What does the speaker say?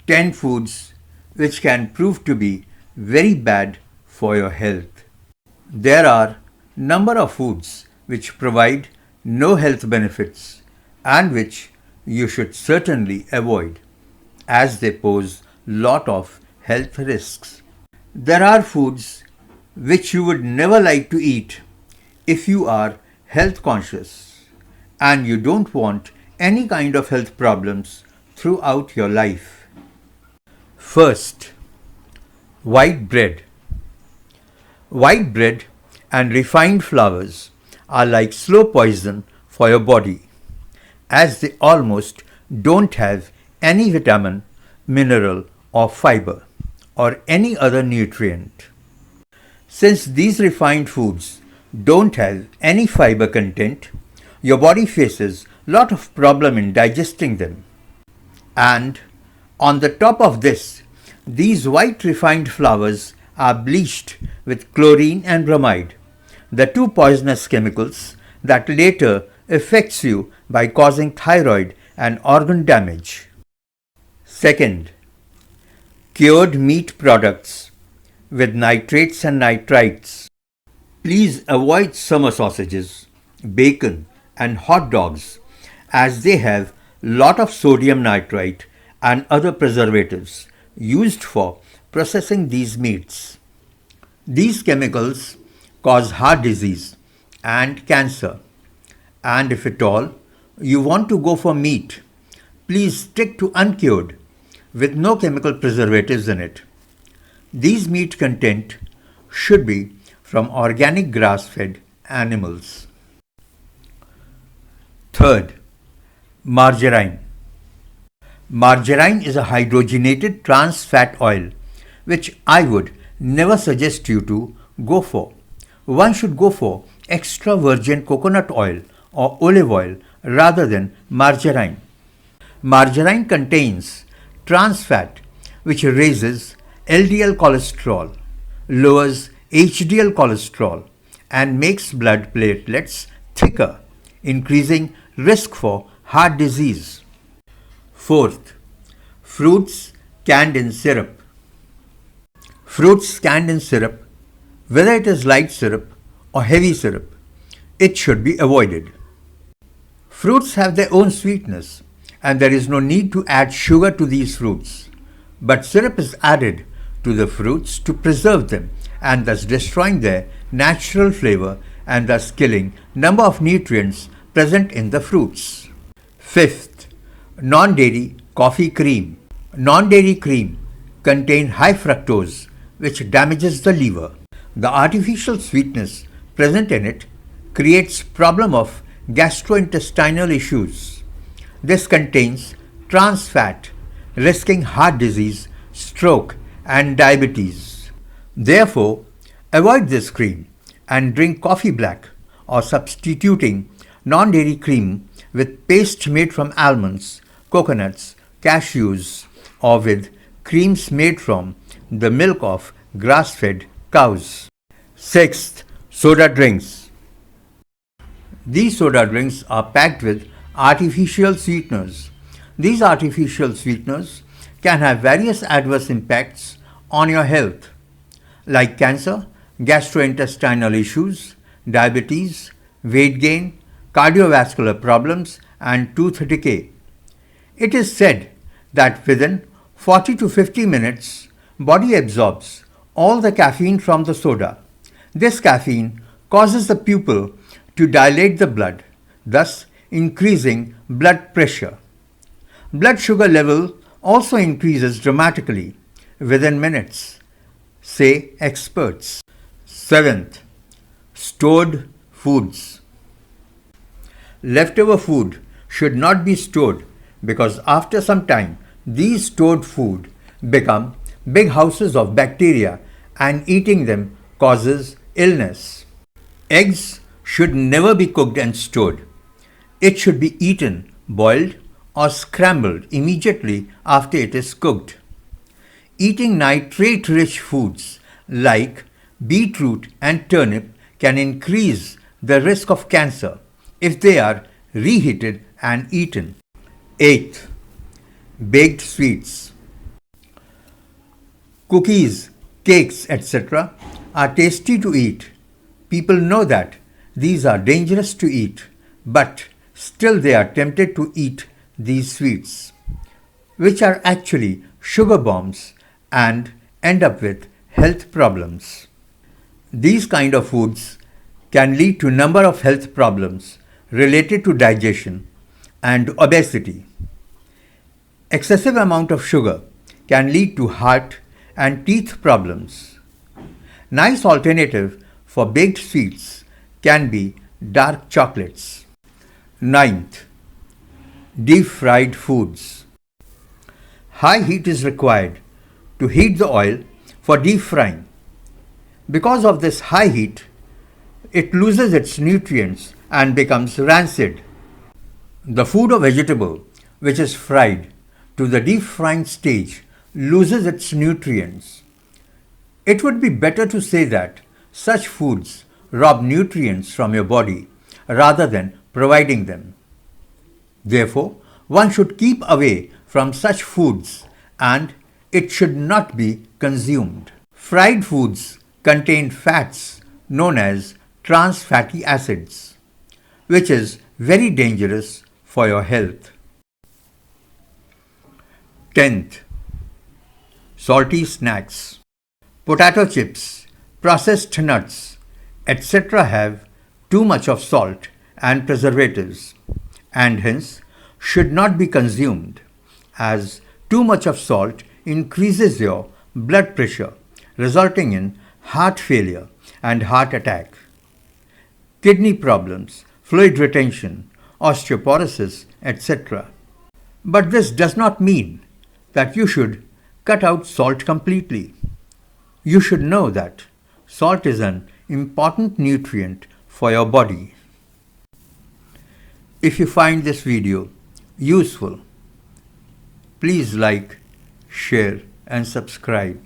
10 foods which can prove to be very bad for your health. There are number of foods which provide no health benefits and which you should certainly avoid as they pose lot of health risks. There are foods which you would never like to eat if you are health conscious and you don't want any kind of health problems throughout your life. First, white bread. White bread and refined flours are like slow poison for your body as they almost don't have any vitamin, mineral or fiber or any other nutrient. Since these refined foods don't have any fiber content, your body faces lot of problem in digesting them. And on the top of this, these white refined flours are bleached with chlorine and bromide, the two poisonous chemicals that later affects you by causing thyroid and organ damage. Second, cured meat products with nitrates and nitrites. Please avoid summer sausages, bacon and hot dogs as they have lot of sodium nitrite and other preservatives used for processing these meats. These chemicals cause heart disease and cancer, and if at all you want to go for meat, please stick to uncured with no chemical preservatives in it. These meat content should be from organic grass-fed animals. Third, margarine. Margarine is a hydrogenated trans fat oil which I would never suggest you to go for. One should go for extra virgin coconut oil or olive oil rather than margarine. Margarine contains trans fat which raises LDL cholesterol, lowers HDL cholesterol and makes blood platelets thicker, increasing risk for heart disease. Fourth, fruits canned in syrup. Fruits canned in syrup, whether it is light syrup or heavy syrup, it should be avoided. Fruits have their own sweetness and there is no need to add sugar to these fruits, but syrup is added to the fruits to preserve them and thus destroying their natural flavor and thus killing number of nutrients present in the fruits. Fifth, non-dairy coffee cream. Non-dairy cream contain high fructose which damages the liver. The artificial sweetness present in it creates problem of gastrointestinal issues. This contains trans fat, risking heart disease, stroke and diabetes. Therefore, avoid this cream and drink coffee black or substituting non-dairy cream with paste made from almonds, coconuts, cashews or with creams made from the milk of grass-fed cows. Sixth, soda drinks. These soda drinks are packed with artificial sweeteners. These artificial sweeteners can have various adverse impacts on your health like cancer, gastrointestinal issues, diabetes, weight gain, cardiovascular problems and tooth decay. It is said that within 40 to 50 minutes, body absorbs all the caffeine from the soda. This caffeine causes the pupil to dilate the blood, thus increasing blood pressure. Blood sugar level also increases dramatically within minutes, say experts. Seventh, stored foods. Leftover food should not be stored because after some time these stored food become big houses of bacteria and eating them causes illness. Eggs should never be cooked and stored. It should be eaten boiled or scrambled immediately after it is cooked. Eating nitrate-rich foods like beetroot and turnip can increase the risk of cancer if they are reheated and eaten. Eighth, baked sweets. Cookies, cakes, etc. are tasty to eat. People know that these are dangerous to eat, but still they are tempted to eat these sweets, which are actually sugar bombs and end up with health problems. These kind of foods can lead to number of health problems related to digestion and obesity. Excessive amount of sugar can lead to heart and teeth problems. Nice alternative for baked sweets can be dark chocolates. Ninth, deep fried foods. High heat is required to heat the oil for deep frying. Because of this high heat, it loses its nutrients and becomes rancid. The food or vegetable which is fried to the deep frying stage loses its nutrients. It would be better to say that such foods rob nutrients from your body rather than providing them. Therefore, one should keep away from such foods and it should not be consumed. Fried foods contain fats known as trans fatty acids, which is very dangerous for your health. 10th, salty snacks. Potato chips, processed nuts, etc. have too much of salt and preservatives and hence should not be consumed, as too much of salt increases your blood pressure, resulting in heart failure and heart attack, kidney problems, fluid retention, osteoporosis, etc. But this does not mean that you should cut out salt completely. You should know that salt is an important nutrient for your body. If you find this video useful, please like, share and subscribe.